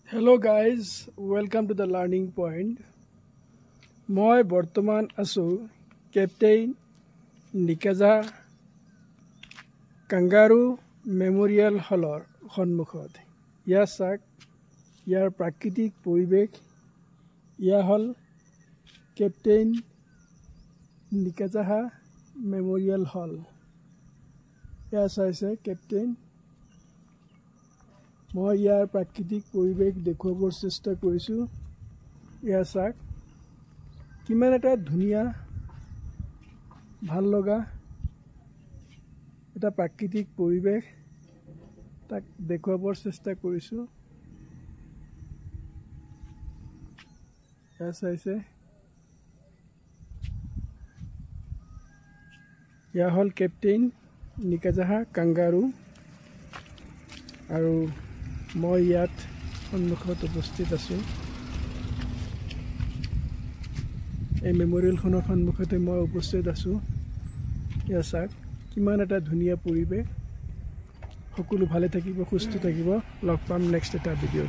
Hello guys, welcome to the learning point. মই বৰ্তমান আছো কেপ্টেইন নিকাজা কাংগাৰু মেমৰিয়েল হলৰ সন্মুখত। ইয়াৰ চাক ইয়াৰ প্ৰাকৃতিক পৰিৱেশ ইয়া হল কেপ্টেইন নিকাজা মেমৰিয়েল হল। ইয়া চাইছে কেপ্টেইন মই ইয়াৰ প্ৰাকৃতিক পৰিৱেশ দেখুৱাবৰ চেষ্টা কৰিছো। ইয়া চাক কিমান এটা ধুনীয়া ভাল লগা এটা প্ৰাকৃতিক পৰিৱেশ তাক দেখুৱাবৰ চেষ্টা কৰিছো। ইয়া চাইছে ইয়া হল কেপ্টেইন নিকাজা কাংগাৰু আৰু মই ইয়াত সন্মুখত উপস্থিত আছো। এই মেমৰিয়েলখনৰ সন্মুখতে মই উপস্থিত আছো। ইয়া চাক কিমান এটা ধুনীয়া পৰিৱেশ। সকলো ভালে থাকিব, সুস্থ থাকিব। লগ পাম নেক্সট এটা ভিডিঅ'।